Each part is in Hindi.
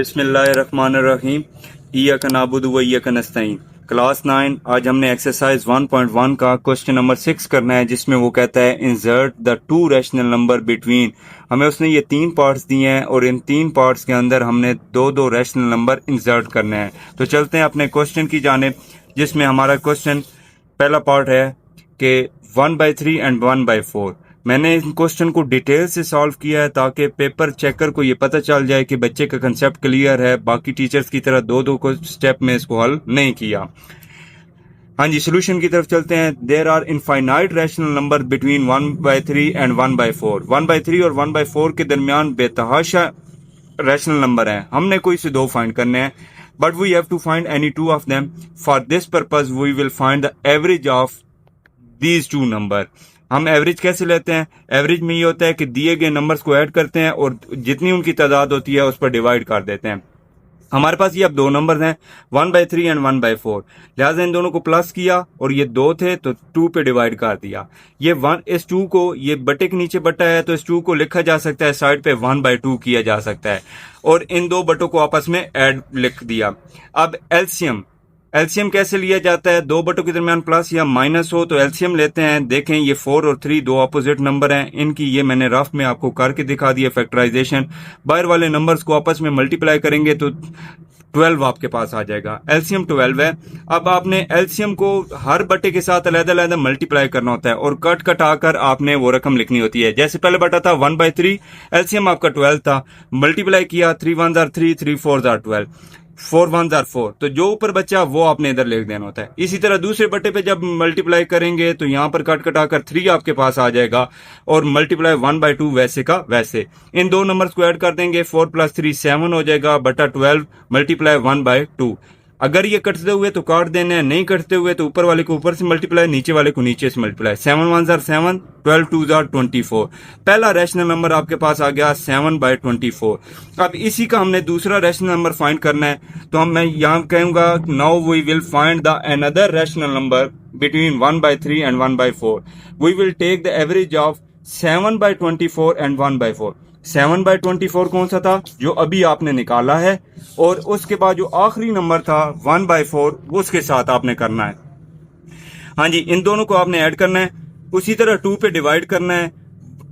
बिस्मिल्लाहिर्रहमानिर्रहीम। इय्याका नअबुदु व इय्याका नस्तईन। क्लास 9। आज हमने एक्सरसाइज 1.1 का क्वेश्चन नंबर 6 करना है, जिसमें वो कहता है insert the two rational number between. हमें उसने ये 3 पार्ट्स दिए हैं और इन 3 पार्ट्स के अंदर हमने दो रैशनल नंबर इंसर्ट करने हैं। तो चलते हैं अपने क्वेश्चन की जानिब, जिसमें हमारा क्वेश्चन पहला पार्ट है कि 1/3 एंड 1/4। मैंने इस क्वेश्चन को डिटेल से सॉल्व किया है ताकि पेपर चेकर को ये पता चल जाए कि बच्चे का कंसेप्ट क्लियर है। बाकी टीचर्स की तरह दो को स्टेप में इसको हल नहीं किया। हाँ जी, सोल्यूशन की तरफ चलते हैं। There are infinite rational number between 1/3 and 1/4। 1/3 और 1/4 के दरमियान बेतहाशा रैशनल नंबर है। हमने कोई से दो फाइंड करने हैं, but we have to find any two of them. For this purpose we will find the average of these two number. हम एवरेज कैसे लेते हैं? एवरेज में ये होता है कि दिए गए नंबर्स को ऐड करते हैं और जितनी उनकी तादाद होती है उस पर डिवाइड कर देते हैं। हमारे पास ये अब दो नंबर हैं 1/3 एंड 1/4, लिहाजा इन दोनों को प्लस किया और ये 2 थे तो 2 पे डिवाइड कर दिया। ये 1 इस 2 को, ये बटे के नीचे बटा है तो इस 2 को लिखा जा सकता है, साइड पे 1/2 किया जा सकता है और इन दो बटों को आपस में ऐड लिख दिया। अब एलसीएम कैसे लिया जाता है? दो बटों के दरमियान प्लस या माइनस हो तो एलसीएम लेते हैं। देखें ये 4 और 3 दो अपोजिट नंबर हैं, इनकी ये मैंने रफ में आपको करके दिखा दिया फैक्टराइजेशन। बाहर वाले नंबर्स को आपस में मल्टीप्लाई करेंगे तो 12 आपके पास आ जाएगा। एलसीएम 12 है। अब आपने एलसीएम को हर बटे के साथ अलग-अलग मल्टीप्लाई करना होता है और कट कटाकर आपने वो रकम लिखनी होती है। जैसे पहले बटा था 1/3, एलसीएम आपका 12 था, मल्टीप्लाई किया 3 1 are 3, 3 4 are 12, 4 1 are 4, तो जो ऊपर बचा वो आपने इधर लिख देना होता है। इसी तरह दूसरे बटे पे जब मल्टीप्लाई करेंगे तो यहाँ पर कट कटाकर 3 आपके पास आ जाएगा और मल्टीप्लाई 1/2 वैसे का वैसे। इन दो नंबर्स को ऐड कर देंगे, 4 + 3 7 हो जाएगा बटा 12 मल्टीप्लाई 1/2। अगर ये कटते हुए तो काट देने हैं, नहीं कटते हुए तो ऊपर वाले को ऊपर से मल्टीप्लाई, नीचे वाले को नीचे से मल्टीप्लाई। 7 1 are 7, 12 2 are 24। पहला रैशनल नंबर आपके पास आ गया 7/24। अब इसी का हमने दूसरा रैशनल नंबर फाइंड करना है, तो मैं यहाँ कहूंगा now we will find the another rational number between 1/3 and 1/4। We will take the average of 7/24 and 1/4। 7/24 कौन सा था? जो अभी आपने निकाला है, और उसके बाद जो आखिरी नंबर था 1/4 उसके साथ आपने करना है। हाँ जी, इन दोनों को आपने ऐड करना है, उसी तरह 2 पे डिवाइड करना है।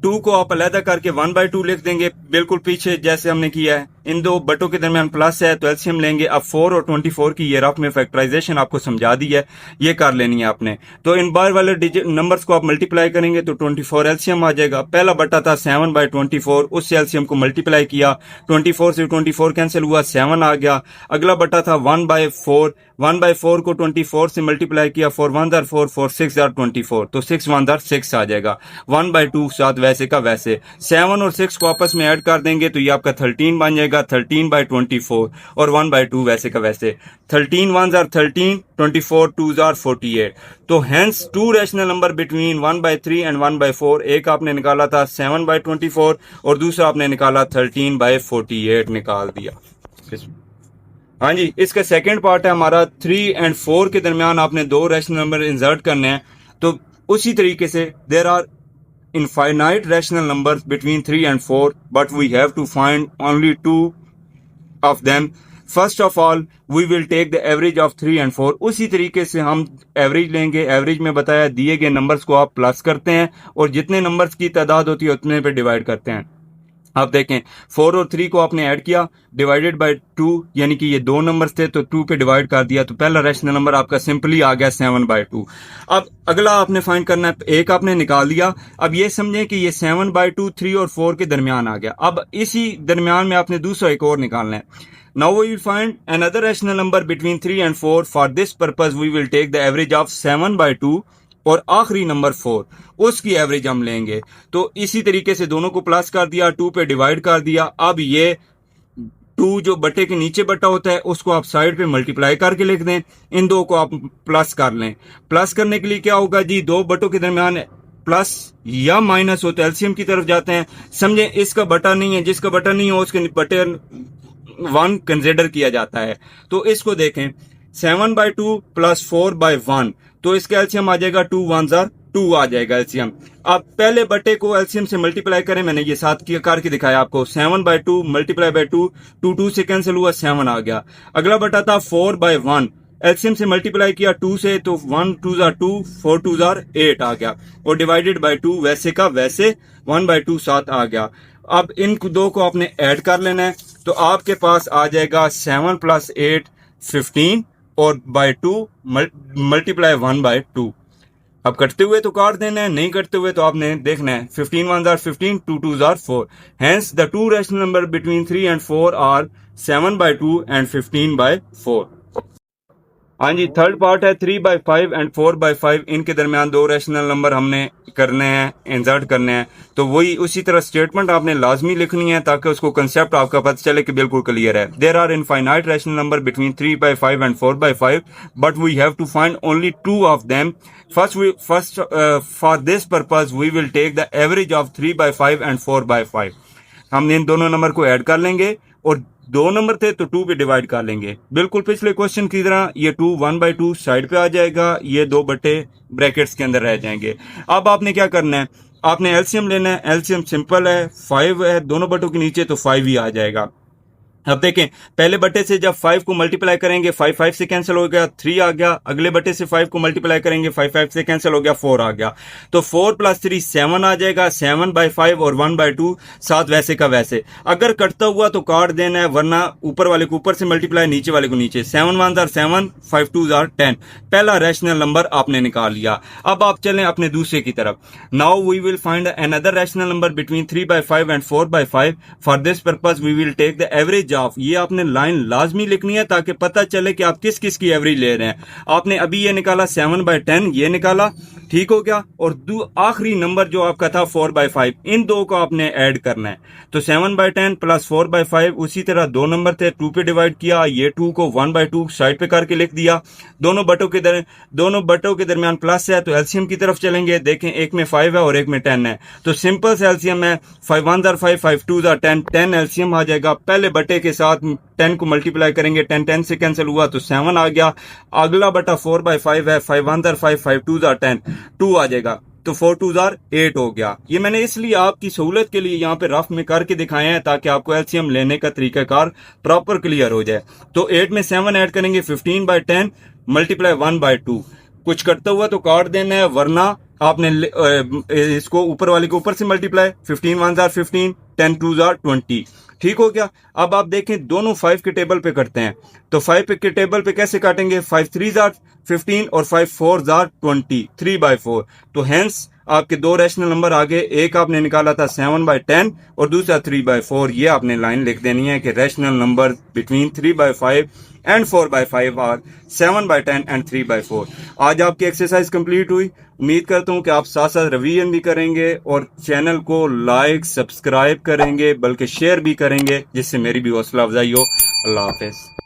2 को आप अलहदा करके 1/2 लिख देंगे, बिल्कुल पीछे जैसे हमने किया है। इन दो बटों के दरमियान प्लस है तो एलसीएम लेंगे। अब 4 और 24 की ये रफ में फैक्टराइजेशन आपको समझा दी है, ये कर लेनी है आपने। तो इन बाहर वाले डिजिट नंबर्स को आप मल्टीप्लाई करेंगे तो 24 एलसीएम आ जाएगा। पहला बटा था 7/24, उससे एलसीएम को मल्टीप्लाई किया, 24 से 24 कैंसिल हुआ, 7 आ गया। अगला बटा था 1/4, 1/4 को 24 से मल्टीप्लाई किया, 4 1 are 4, 4 6 are 24, तो 6 1 are 6 आ जाएगा। 1/2 साथ वैसे का वैसे। 7 और 6 को आपस में ऐड कर देंगे तो ये आपका 13 बन जाएगा, 13/24, और 1/2 वैसे का वैसे। 13 1 are 13, 24 2 are 48। तो hence to rational number between 1/3 and 1/4। एक आपने निकाला था 7/24 और दूसरा आपने निकाला 13/48 निकाल दिया। हाँ जी, इसका सेकंड पार्ट है हमारा 3 एंड 4 के दरमियान आपने दो रैशनल नंबर इंसर्ट करने हैं। तो उसी तरीके से there are infinite rational numbers between 3 and 4, but we have to find only 2 of them. First of all, we will take the average of 3 and 4. उसी तरीके से हम एवरेज लेंगे। एवरेज में बताया दिए गए नंबर्स को आप प्लस करते हैं और जितने नंबर्स की तादाद होती है उतने पे डिवाइड करते हैं। आप देखें 4 और 3 को आपने ऐड किया, डिवाइडेड बाय 2, यानी कि ये दो नंबर्स थे तो 2 पे डिवाइड कर दिया, तो पहला रैशनल नंबर आपका सिंपली आ गया 7/2। अब अगला आपने फाइंड करना है, एक आपने निकाल दिया। अब ये समझें कि ये 7/2 3 और 4 के दरमियान आ गया। अब इसी दरमियान में आपने दूसरा एक और निकालना है। Now we will find another rational number between 3 and 4। For this purpose we will take the average of 7/2 और आखिरी नंबर 4, उसकी एवरेज हम लेंगे। तो इसी तरीके से दोनों को प्लस कर दिया, 2 पे डिवाइड कर दिया। अब ये 2 जो बटे के नीचे बटा होता है उसको आप साइड पे मल्टीप्लाई करके लिख दें, इन दो को आप प्लस कर लें। प्लस करने के लिए क्या होगा जी, दो बटों के दरमियान प्लस या माइनस हो तो एलसीएम की तरफ जाते हैं। समझे इसका बटा नहीं है, जिसका बटा नहीं हो उसके बटे 1 कंसिडर किया जाता है। तो इसको देखें 7/2 + 4/1, तो इसका एलसीएम आ जाएगा 2 1 are 2 आ जाएगा एलसीएम। अब पहले बटे को एलसीएम से मल्टीप्लाई करें, मैंने ये साथ किया करके दिखाया आपको। 7/2 मल्टीप्लाई बाय 2, 2 से कैंसिल हुआ, 7 आ गया। अगला बटा था 4/1, एलसीएम से मल्टीप्लाई किया 2 से, तो 1 2 2, 4 2 8 आ गया, और डिवाइडेड बाय 2 वैसे का वैसे 1/2 7 आ गया। अब इन दो को आपने ऐड कर लेना है, तो आपके पास आ जाएगा 7 + 8 15, और बाय 2 मल्टीप्लाई 1/2। अब कटते हुए तो काट देना है, नहीं कटते हुए तो आपने देखना है। 15 1 15, 2 2 4। Hence the two rational number between 3 and 4 are 7/2 and 15/4। हाँ जी, थर्ड पार्ट है 3/5 एंड 4/5। इनके दरमियान दो रैशनल नंबर हमने करने हैं, इंसर्ट करने हैं। तो वही उसी तरह स्टेटमेंट आपने लाजमी लिखनी है ताकि उसको कंसेप्ट आपका पता चले कि बिल्कुल क्लियर है। There are infinite rational number between 3/5 and 4/5, but we have to find only 2 of them. First for this purpose we will take the average of 3/5 and 4/5। हम इन दोनों नंबर को ऐड कर लेंगे, और 2 नंबर थे तो 2 पे डिवाइड कर लेंगे, बिल्कुल पिछले क्वेश्चन की तरह। ये 2 1/2 साइड पे आ जाएगा, ये 2 बटे ब्रैकेट्स के अंदर रह जाएंगे। अब आपने क्या करना है, आपने एलसीएम लेना है। एलसीएम सिंपल है, 5 है दोनों बटों के नीचे, तो 5 ही आ जाएगा। अब देखें, पहले बटे से जब 5 को मल्टीप्लाई करेंगे, 5 5 से कैंसिल हो गया, 3 आ गया। अगले बटे से 5 को मल्टीप्लाई करेंगे, 5 5 से कैंसिल हो गया, 4 आ गया। तो 4 + 3 7 आ जाएगा, 7/5 और 1/2 7 वैसे का वैसे। अगर कटता हुआ तो काट देना है, वरना ऊपर वाले को ऊपर से मल्टीप्लाई, नीचे वाले को नीचे। 7 1 7, 5 2 10। पहला रैशनल नंबर आपने निकाल लिया। अब आप चलें अपने दूसरे की तरफ। Now we will find another rational number between 3/5 and 4/5। For this purpose we will take the average of. ये आपने लाइन लाजमी लिखनी है ताकि पता चले कि आप किस किस की एवरेज ले रहे हैं। आपने अभी ये निकाला 7/10, ये निकाला, ठीक हो गया। और आखिरी नंबर जो आपका था 4/5, इन दो को आपने ऐड करना है। तो 7/10 + 4/5, उसी तरह 2 नंबर थे, 2 पे डिवाइड किया, ये 2 को 1/2 साइड पे करके लिख दिया। दोनों बटों के दरमियान प्लस है, तो एलसीएम की तरफ चलेंगे। देखें, एक में 5 है और एक में 10 है, तो सिंपल से एलसीएम है। 5 1 5, 5 2 10, 10 एलसीएम आ जाएगा। पहले बटे के साथ 10 को मल्टीप्लाई करेंगे, 10 10 से कैंसिल हुआ तो 7 आ गया। अगला बटा 4/5 है, 5 1 5, 5 2 10, 2 आ जाएगा, तो 4 2 8 हो गया। ये मैंने इसलिए आपकी सहूलत के लिए यहाँ पे रफ में करके दिखाए हैं ताकि आपको एलसीएम लेने का तरीकाकार प्रॉपर क्लियर हो जाए। तो 8 में 7 ऐड करेंगे, 15/10 मल्टीप्लाई 1/2। कुछ करता हुआ तो काट देना है, वरना आपने इसको ऊपर वाले को ऊपर से मल्टीप्लाई, 15 1 15, 10 2 20। ठीक हो गया। अब आप देखें, दोनों 5 के टेबल पे करते हैं, तो 5 के टेबल पे कैसे काटेंगे, 5 3 15 और 5 4 20, 3/4। तो हेंस आपके 2 रैशनल नंबर आगे, एक आपने निकाला था 7/10 और दूसरा 3/4। ये आपने लाइन लिख देनी है कि rational number between 3/5 and 4/5 are 7/10 and 3/4। आज आपकी एक्सरसाइज कंप्लीट हुई। उम्मीद करता हूँ कि आप साथ साथ रिवीजन भी करेंगे और चैनल को लाइक सब्सक्राइब करेंगे, बल्कि शेयर भी करेंगे, जिससे मेरी भी हौसला अफजाई हो। अल्लाह हाफिज।